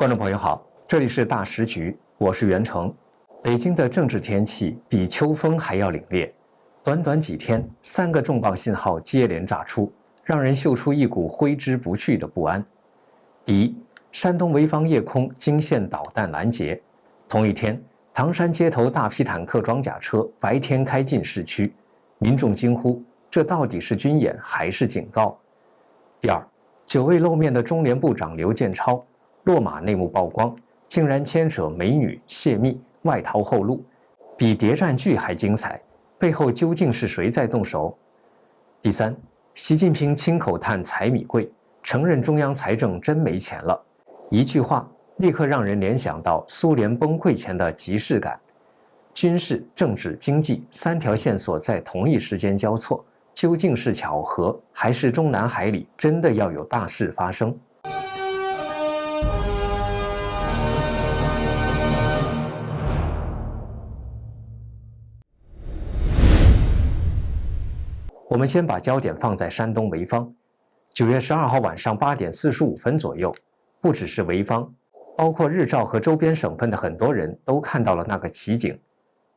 观众朋友好，这里是大时局，我是袁成。北京的政治天气比秋风还要凛冽，短短几天，3个重磅信号接连炸出，让人嗅出一股挥之不去的不安。第一，山东潍坊夜空惊现导弹拦截。同一天，唐山街头大批坦克装甲车白天开进市区，民众惊呼：这到底是军演还是警告？第二，久未露面的中联部长刘建超落马内幕曝光，竟然牵扯美女、泄密、外逃后路，比谍战剧还精彩。背后究竟是谁在动手？第三，习近平亲口叹柴米贵，承认中央财政真没钱了。一句话，立刻让人联想到苏联崩溃前的即视感。军事、政治、经济3条线索在同一时间交错，究竟是巧合，还是中南海里真的要有大事发生？我们先把焦点放在山东潍坊。9月12号晚上8点45分左右，不只是潍坊，包括日照和周边省份的很多人都看到了那个奇景。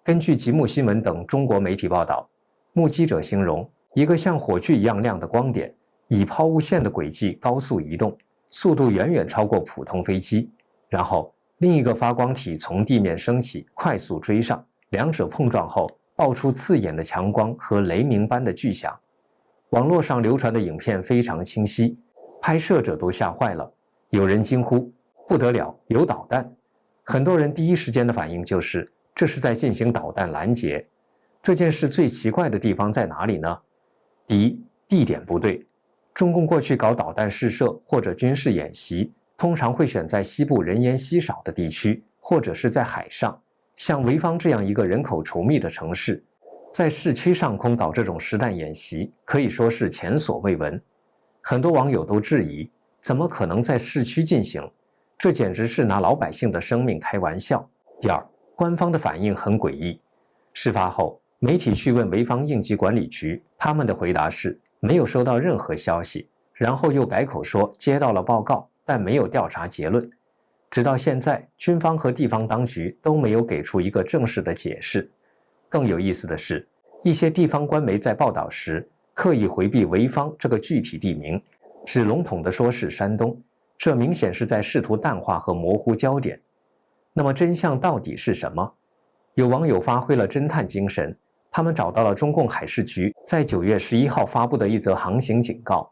根据极目新闻等中国媒体报道，目击者形容，一个像火炬一样亮的光点，以抛物线的轨迹高速移动，速度远远超过普通飞机。然后，另一个发光体从地面升起，快速追上，两者碰撞后，爆出刺眼的强光和雷鸣般的巨响。网络上流传的影片非常清晰，拍摄者都吓坏了，有人惊呼：不得了，有导弹！很多人第一时间的反应就是，这是在进行导弹拦截。这件事最奇怪的地方在哪里呢？第一，地点不对。中共过去搞导弹试射或者军事演习，通常会选在西部人烟稀少的地区，或者是在海上。像潍坊这样一个人口稠密的城市，在市区上空搞这种实弹演习，可以说是前所未闻。很多网友都质疑，怎么可能在市区进行？这简直是拿老百姓的生命开玩笑。第二，官方的反应很诡异。事发后，媒体去问潍坊应急管理局，他们的回答是没有收到任何消息，然后又改口说接到了报告，但没有调查结论。直到现在，军方和地方当局都没有给出一个正式的解释。更有意思的是，一些地方官媒在报道时刻意回避潍坊这个具体地名，只笼统地说是山东，这明显是在试图淡化和模糊焦点。那么真相到底是什么？有网友发挥了侦探精神，他们找到了中共海事局在9月11号发布的一则航行警告。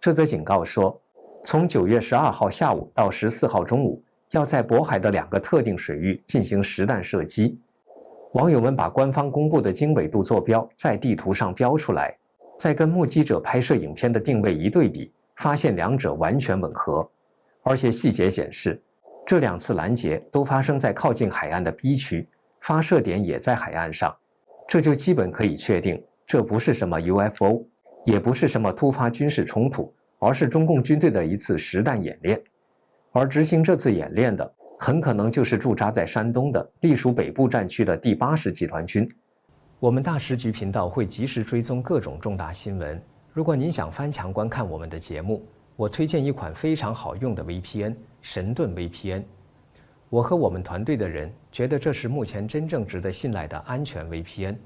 这则警告说，从9月12号下午到14号中午，要在渤海的2个特定水域进行实弹射击。网友们把官方公布的经纬度坐标在地图上标出来，再跟目击者拍摄影片的定位一对比，发现两者完全吻合。而且细节显示，这2次拦截都发生在靠近海岸的 B 区，发射点也在海岸上。这就基本可以确定，这不是什么 UFO， 也不是什么突发军事冲突，而是中共军队的一次实弹演练。而执行这次演练的，很可能就是驻扎在山东的隶属北部战区的第80集团军。我们大时局频道会及时追踪各种重大新闻。如果您想翻墙观看我们的节目，我推荐一款非常好用的 VPN， 神盾 VPN。我和我们团队的人觉得这是目前真正值得信赖的安全 VPN。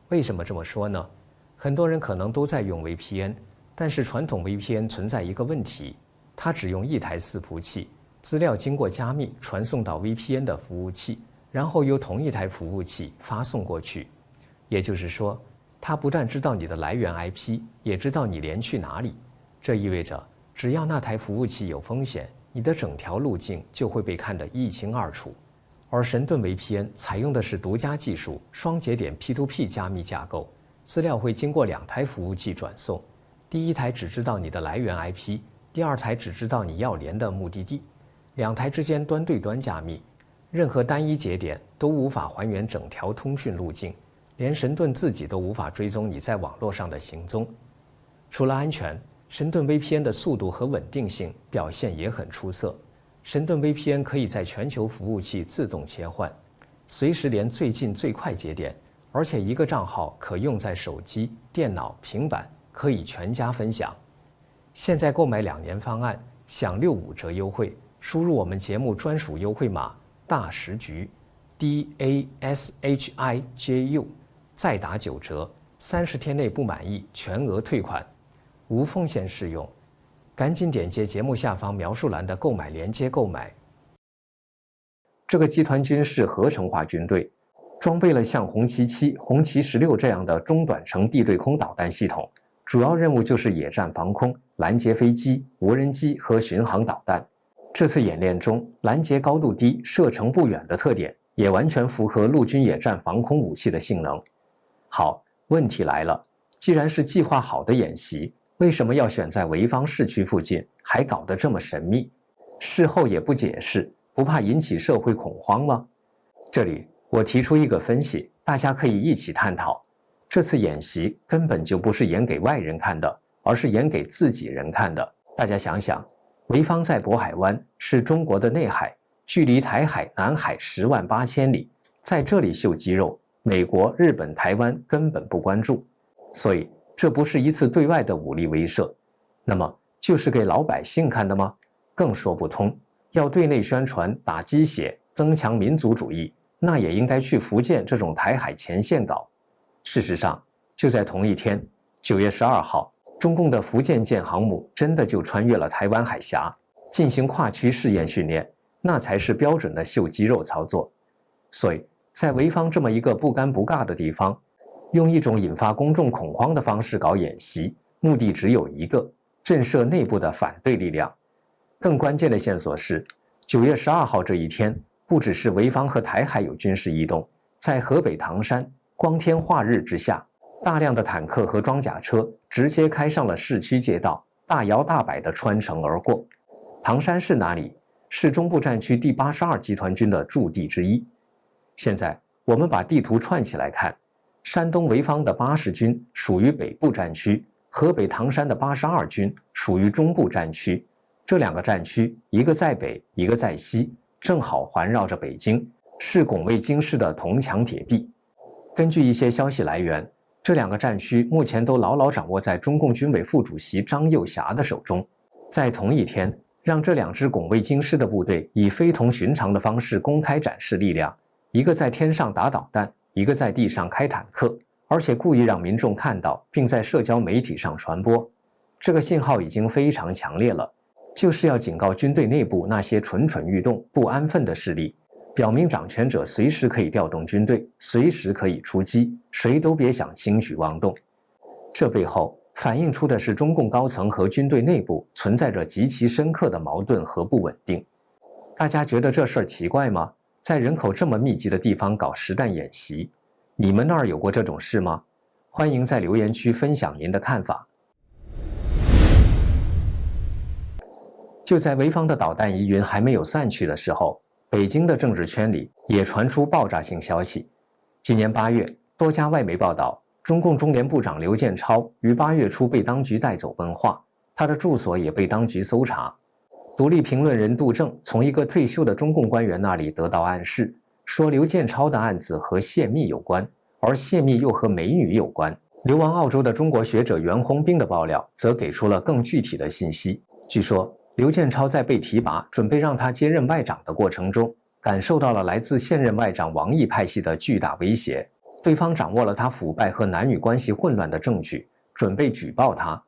为什么这么说呢？很多人可能都在用 VPN， 但是传统 VPN 存在一个问题，它只用1台伺服器，资料经过加密传送到 VPN 的服务器，然后由同一台服务器发送过去。也就是说，它不但知道你的来源 IP， 也知道你连去哪里。这意味着，只要那台服务器有风险，你的整条路径就会被看得一清二楚。而神盾 VPN 采用的是独家技术双节点 P2P 加密架构，资料会经过2台服务器转送，第一台只知道你的来源 IP， 第2台只知道你要连的目的地，2台之间端对端加密，任何单一节点都无法还原整条通讯路径，连神盾自己都无法追踪你在网络上的行踪。除了安全，神盾 VPN 的速度和稳定性表现也很出色。神盾 VPN 可以在全球服务器自动切换，随时连最近最快节点，而且一个账号可用在手机、电脑、平板，可以全家分享。现在购买2年方案，享65折优惠，输入我们节目专属优惠码大时局 DASHIJU， 再打9折，30天内不满意全额退款，无风险适用。赶紧点击节目下方描述栏的购买链接购买。这个集团军是合成化军队，装备了像红旗7、红旗16这样的中短程地对空导弹系统，主要任务就是野战防空、拦截飞机、无人机和巡航导弹。这次演练中，拦截高度低、射程不远的特点也完全符合陆军野战防空武器的性能。好，问题来了，既然是计划好的演习，为什么要选在潍坊市区附近，还搞得这么神秘？事后也不解释，不怕引起社会恐慌吗？这里我提出一个分析，大家可以一起探讨。这次演习根本就不是演给外人看的，而是演给自己人看的。大家想想，潍坊在渤海湾，是中国的内海，距离台海、南海108000里，在这里秀肌肉，美国、日本、台湾根本不关注，所以这不是一次对外的武力威慑，那么就是给老百姓看的吗？更说不通。要对内宣传打鸡血，增强民族主义，那也应该去福建这种台海前线搞。事实上，就在同一天，9月12号，中共的福建舰航母真的就穿越了台湾海峡，进行跨区试验训练，那才是标准的秀肌肉操作。所以，在潍坊这么一个不尴不尬的地方，用一种引发公众恐慌的方式搞演习，目的只有一个：震慑内部的反对力量。更关键的线索是，9月12号这一天，不只是潍坊和台海有军事异动，在河北唐山，光天化日之下，大量的坦克和装甲车直接开上了市区街道，大摇大摆地穿城而过。唐山是哪里？是中部战区第82集团军的驻地之一。现在我们把地图串起来看，山东潍坊的80军属于北部战区，河北唐山的82军属于中部战区。这两个战区，一个在北，一个在西，正好环绕着北京，是拱卫京师的铜墙铁壁。根据一些消息来源，这两个战区目前都牢牢掌握在中共军委副主席张又侠的手中。在同一天，让这两支拱卫京师的部队以非同寻常的方式公开展示力量，一个在天上打导弹，一个在地上开坦克，而且故意让民众看到，并在社交媒体上传播。这个信号已经非常强烈了，就是要警告军队内部那些蠢蠢欲动、不安分的势力，表明掌权者随时可以调动军队，随时可以出击，谁都别想轻举妄动。这背后反映出的是中共高层和军队内部存在着极其深刻的矛盾和不稳定。大家觉得这事儿奇怪吗？在人口这么密集的地方搞实弹演习，你们那儿有过这种事吗？欢迎在留言区分享您的看法。就在潍坊的导弹疑云还没有散去的时候，北京的政治圈里也传出爆炸性消息。今年8月，多家外媒报道，中共中联部长刘建超于8月初被当局带走问话，他的住所也被当局搜查。独立评论人杜正从一个退休的中共官员那里得到暗示，说刘建超的案子和泄密有关，而泄密又和美女有关。流亡澳洲的中国学者袁宏斌的爆料则给出了更具体的信息。据说刘建超在被提拔，准备让他接任外长的过程中，感受到了来自现任外长王毅派系的巨大威胁。对方掌握了他腐败和男女关系混乱的证据，准备举报他。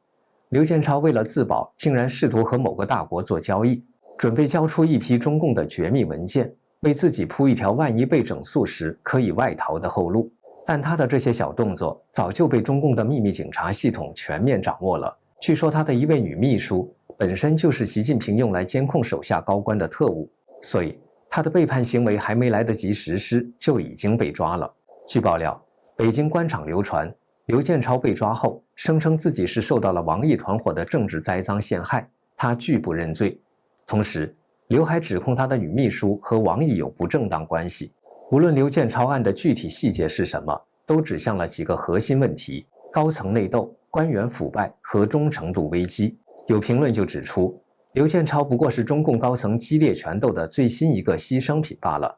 刘建超为了自保，竟然试图和某个大国做交易，准备交出一批中共的绝密文件，为自己铺一条万一被整肃时可以外逃的后路。但他的这些小动作早就被中共的秘密警察系统全面掌握了。据说他的一位女秘书本身就是习近平用来监控手下高官的特务，所以他的背叛行为还没来得及实施，就已经被抓了。据爆料，北京官场流传，刘建超被抓后，声称自己是受到了王毅团伙的政治栽赃陷害，他拒不认罪。同时，刘还指控他的女秘书和王毅有不正当关系。无论刘建超案的具体细节是什么，都指向了几个核心问题：高层内斗、官员腐败和忠诚度危机。有评论就指出，刘建超不过是中共高层激烈权斗的最新一个牺牲品罢了。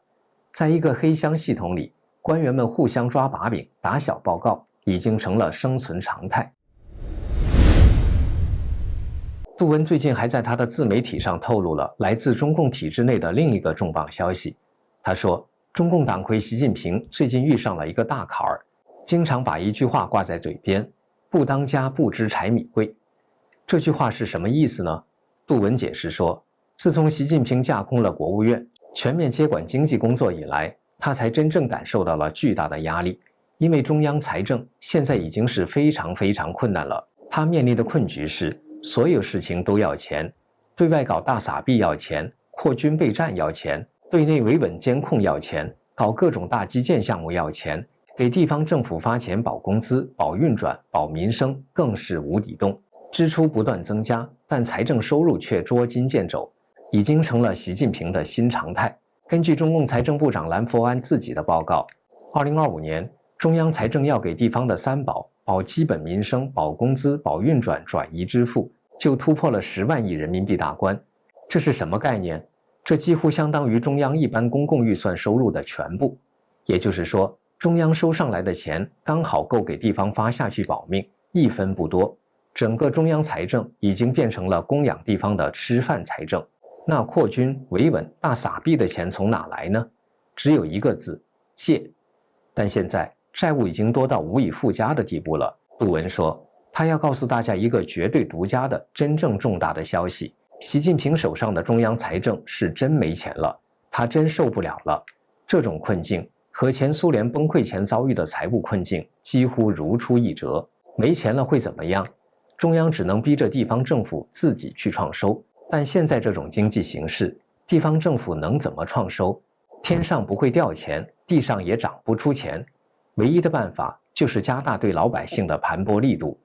在一个黑箱系统里，官员们互相抓把柄、打小报告，已经成了生存常态。杜文最近还在他的自媒体上透露了来自中共体制内的另一个重磅消息。他说，中共党魁习近平最近遇上了一个大坎儿，经常把一句话挂在嘴边：不当家不知柴米贵。这句话是什么意思呢？杜文解释说，自从习近平架空了国务院，全面接管经济工作以来，他才真正感受到了巨大的压力。因为中央财政现在已经是非常困难了，他面临的困局是所有事情都要钱，对外搞大撒币要钱，扩军备战要钱，对内维稳监控要钱，搞各种大基建项目要钱，给地方政府发钱保工资、保运转、保民生，更是无底洞。支出不断增加，但财政收入却捉襟见肘，已经成了习近平的新常态。根据中共财政部长蓝佛安自己的报告，2025年中央财政要给地方的3保，保基本民生、保工资、保运转、转移支付，就突破了10万亿人民币大关。这是什么概念？这几乎相当于中央一般公共预算收入的全部。也就是说，中央收上来的钱刚好够给地方发下去保命，一分不多。整个中央财政已经变成了供养地方的吃饭财政。那扩军、维稳、大撒币的钱从哪来呢？只有一个字：借。但现在债务已经多到无以复加的地步了。杜文说，他要告诉大家一个绝对独家的、真正重大的消息：习近平手上的中央财政是真没钱了，他真受不了了。这种困境和前苏联崩溃前遭遇的财务困境几乎如出一辙。没钱了会怎么样？中央只能逼着地方政府自己去创收，但现在这种经济形势，地方政府能怎么创收？天上不会掉钱，地上也长不出钱。唯一的办法就是加大对老百姓的盘剥力度，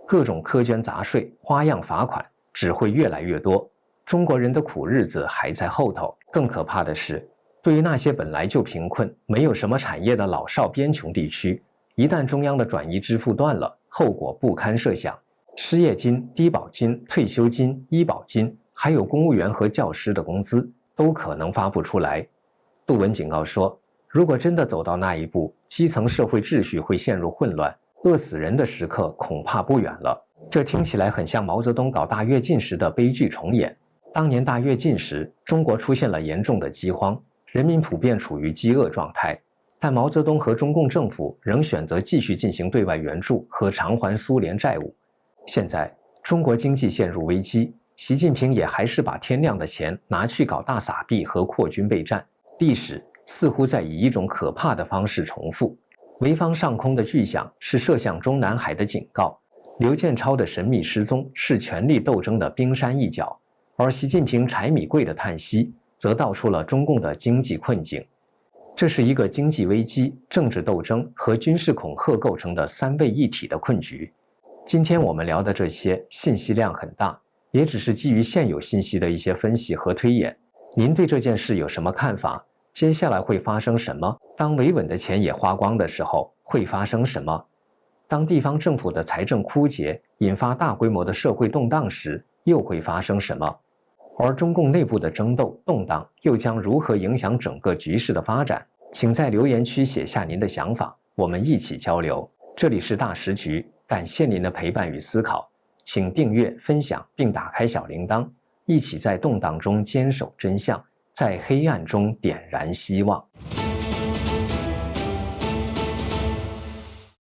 各种苛捐杂税、花样罚款只会越来越多。中国人的苦日子还在后头。更可怕的是，对于那些本来就贫困、没有什么产业的老少边穷地区，一旦中央的转移支付断了，后果不堪设想。失业金、低保金、退休金、医保金，还有公务员和教师的工资，都可能发不出来。杜文警告说，如果真的走到那一步，基层社会秩序会陷入混乱，饿死人的时刻恐怕不远了。这听起来很像毛泽东搞大跃进时的悲剧重演。当年大跃进时，中国出现了严重的饥荒，人民普遍处于饥饿状态，但毛泽东和中共政府仍选择继续进行对外援助和偿还苏联债务。现在中国经济陷入危机，习近平也还是把天亮的钱拿去搞大撒币和扩军备战。历史似乎在以一种可怕的方式重复。潍坊上空的巨响是射向中南海的警告，刘建超的神秘失踪是权力斗争的冰山一角，而习近平柴米贵的叹息则道出了中共的经济困境。这是一个经济危机、政治斗争和军事恐吓构成的3位一体的困局。今天我们聊的这些信息量很大，也只是基于现有信息的一些分析和推演。您对这件事有什么看法？接下来会发生什么？当维稳的钱也花光的时候，会发生什么？当地方政府的财政枯竭，引发大规模的社会动荡时，又会发生什么？而中共内部的争斗、动荡又将如何影响整个局势的发展？请在留言区写下您的想法，我们一起交流。这里是大时局，感谢您的陪伴与思考，请订阅、分享并打开小铃铛，一起在动荡中坚守真相，在黑暗中点燃希望。